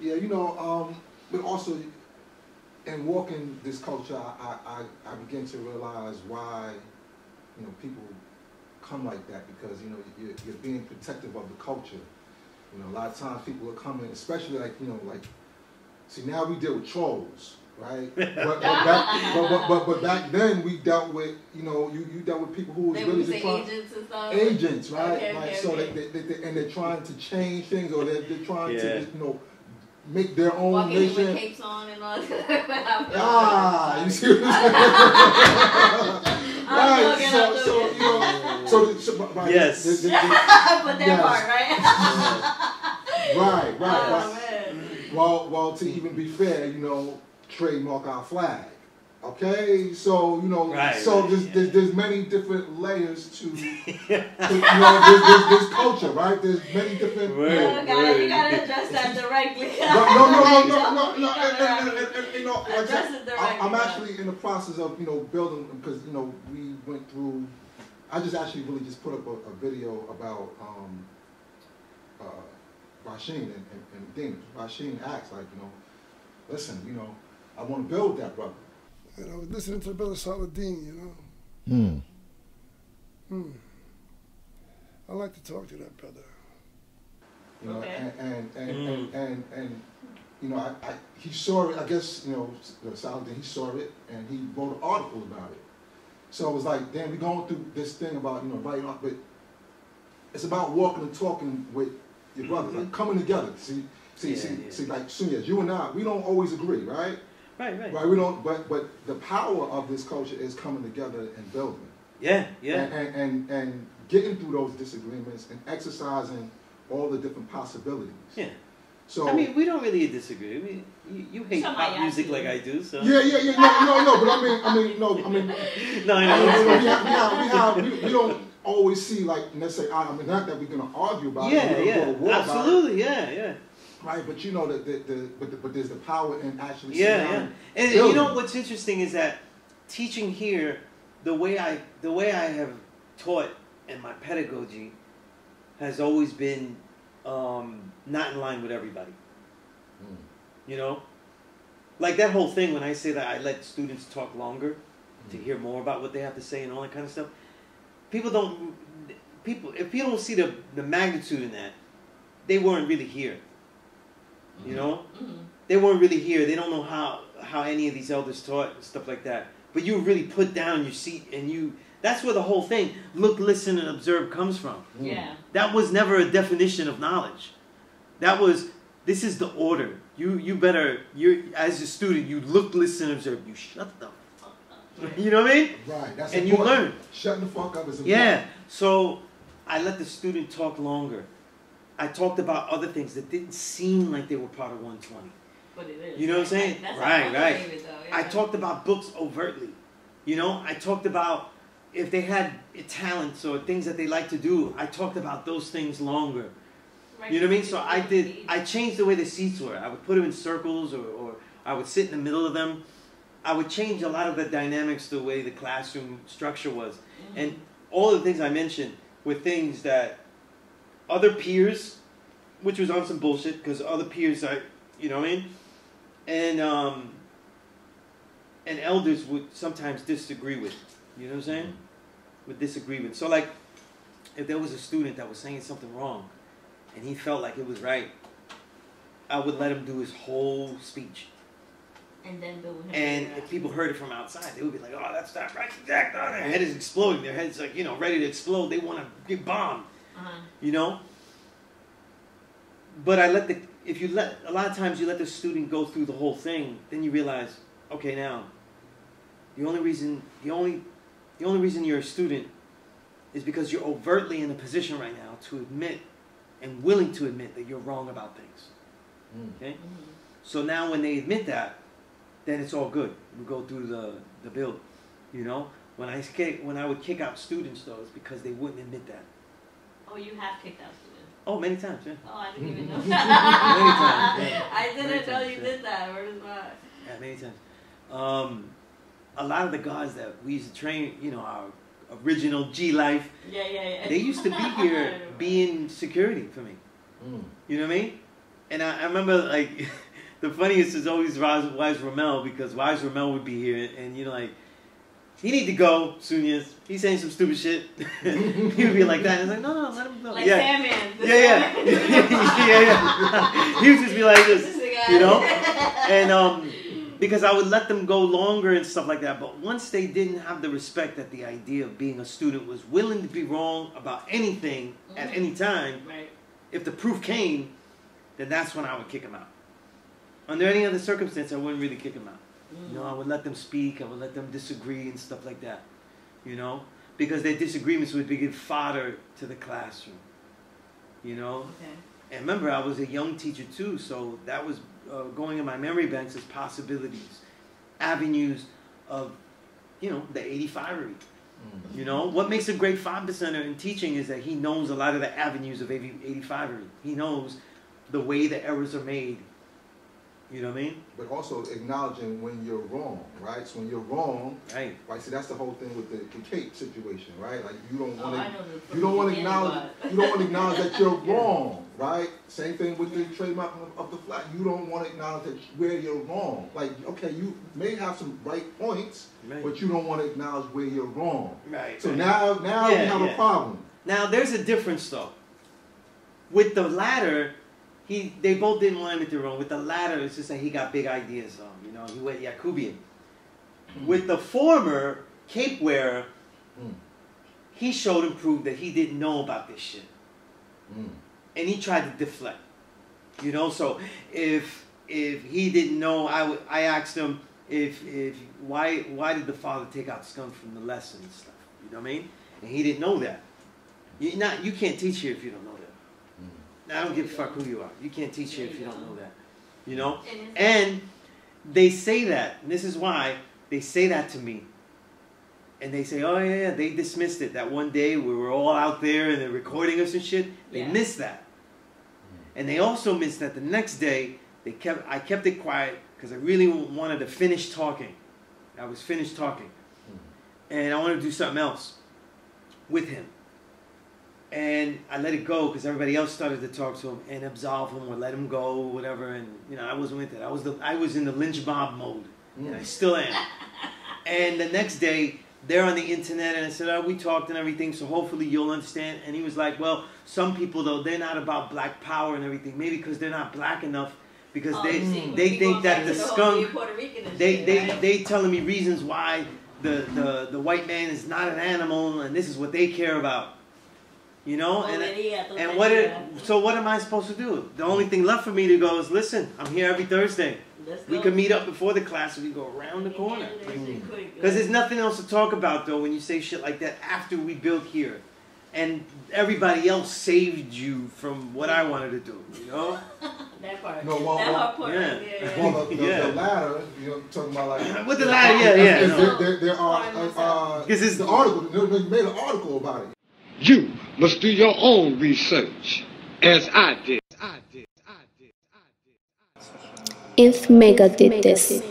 Yeah, but also in walking this culture, I begin to realize why, people come like that, because, you're being protective of the culture. A lot of times people are coming, especially see, now we deal with trolls, right? but back then we dealt with, you dealt with people who was really just trying, agents and stuff. Agents, right? Okay, so okay. and they're trying to change things, or they're trying to, make their own nation. With capes on and all that. You see what I'm saying? Right. Yes. But that part, right? Right. Well, to even be fair, trademark our flag. Okay, so there's many different layers to this culture, right? There's many different. You gotta address that directly. No. Address it directly. I'm actually in the process of building, because we went through. I just actually really just put up a video about Rasheen and Dean. Rasheen asked, listen, I want to build that brother. And I was listening to Brother Saladin, I like to talk to that brother. He saw it. I guess Saladin, he saw it, and he wrote an article about it. So it was like, damn, we're going through this thing about writing up, but it's about walking and talking with your brothers, like coming together. See, like Sunya, you and I, we don't always agree, right? Right. We don't, but the power of this culture is coming together and building. Yeah. And getting through those disagreements and exercising all the different possibilities. Yeah. So I mean, we don't really disagree. I mean, you hate pop music like I do, so. Yeah. No. But I mean, we don't always see, like, let's say, not that we're gonna argue about it. We're gonna go to war absolutely, about it. yeah. Right, but but there's the power in actually And what's interesting is that teaching here, the way I have taught in my pedagogy has always been not in line with everybody. Like that whole thing when I say that I let students talk longer to hear more about what they have to say and all that kind of stuff. If you don't see the magnitude in that, they weren't really here. They weren't really here. They don't know how any of these elders taught and stuff like that. But you really put down your seat, and that's where the whole thing, look, listen, and observe comes from. Yeah. That was never a definition of knowledge. This is the order. You as a student, you look, listen, observe. You shut the fuck up. You know what I mean? Right. That's and important. you learn. Shutting the fuck up is important. Yeah. So I let the student talk longer. I talked about other things that didn't seem like they were part of 120. But it is. You know what I'm saying? That's Right. I talked about books overtly. I talked about if they had talents or things that they like to do. I talked about those things longer. Right. You know what I mean? So I changed the way the seats were. I would put them in circles, or I would sit in the middle of them. I would change a lot of the dynamics, the way the classroom structure was. And all the things I mentioned were things that other peers, which was on some bullshit, because other peers you know what I mean? And elders would sometimes disagree with. You know what I'm saying? Would disagree with. So like, if there was a student that was saying something wrong, and he felt like it was right, I would let him do his whole speech. And then build him. And if people heard it from outside, they would be like, "Oh, that's not right." Their head is exploding. Their head's like, ready to explode. They want to get bombed. But a lot of times you let the student go through the whole thing, then you realize, okay, now the only reason you're a student is because you're overtly in a position right now to admit and willing to admit that you're wrong about things. Okay? So now when they admit that, then it's all good. We go through the build. When I would kick out students, though, it's because they wouldn't admit that. Oh, you have kicked out students? Oh, many times, yeah. Oh, I didn't even know. Many times, yeah. I didn't know you did that. Where is that? Yeah, many times. A lot of the guys that we used to train, our original G-Life, yeah. they used to be here being security for me. You know what I mean? And I remember, like, the funniest is always Wise Ramel, because Wise Ramel would be here, and you know, like, he need to go, Sunias. He's saying some stupid shit. He would be like that. And it's like, no, let him go. Like yeah. Sandman. Yeah. He would just be like this, you know? And because I would let them go longer and stuff like that. But once they didn't have the respect that the idea of being a student was willing to be wrong about anything at any time, right. if the proof came, then that's when I would kick them out. Under any other circumstance, I wouldn't really kick them out. You know, I would let them speak, I would let them disagree and stuff like that, you know, because their disagreements would be good fodder to the classroom, you know. Okay. And remember, I was a young teacher too, so that was going in my memory banks as possibilities, avenues of, you know, the 85-ery. You know, what makes a great 5%er in teaching is that he knows a lot of the avenues of 85-ery. He knows the way the errors are made. You know what I mean? But also acknowledging when you're wrong, right? So when you're wrong, right? See, that's the whole thing with the Kate situation, right? Like you don't want to, you don't want to acknowledge that you're wrong, right? Same thing with the trademark of the flag. You don't want to acknowledge that where you're wrong. Like, okay, you may have some right points, but you don't want to acknowledge where you're wrong. Right. So now we have a problem. Now there's a difference though. With the latter, they both didn't want him to wrong. With the latter, it's just that he got big ideas on. You know, he went Yakubian. With the former cape wearer, he showed and proved that he didn't know about this shit, and he tried to deflect. You know, so if he didn't know, I asked him why did the father take out skunk from the lesson and stuff. You know what I mean? And he didn't know that. You can't teach here if you don't know that. I don't give a fuck who you are. You can't teach here if you don't know that. You know? And they say that. And this is why they say that to me. And they say, oh yeah, they dismissed it. That one day we were all out there and they're recording us and shit. They missed that. And they also missed that the next day I kept it quiet because I really wanted to finish talking. I was finished talking. And I wanted to do something else with him. And I let it go because everybody else started to talk to him and absolve him or let him go or whatever. And you know, I wasn't with it. I was in the lynch mob mode, and I still am. And the next day, they're on the internet, and I said, "Oh, we talked and everything, so hopefully you'll understand." And he was like, "Well, some people though, they're not about black power and everthing. Maybe because they're not black enough, because they think that the skunk. They telling me reasons why the white man is not an animal, and this is what they care about." You know, so what am I supposed to do? The only thing left for me to go is, listen, I'm here every Thursday. We could meet up before the class and we go around the corner. Because there's nothing else to talk about, though, when you say shit like that after we built here. And everybody else saved you from what I wanted to do, you know? That part. No, That part. The ladder, you know, talking about like... With the ladder, yeah. There are... the article, they made an article about it. You must do your own research, as I did. If Mecca did this.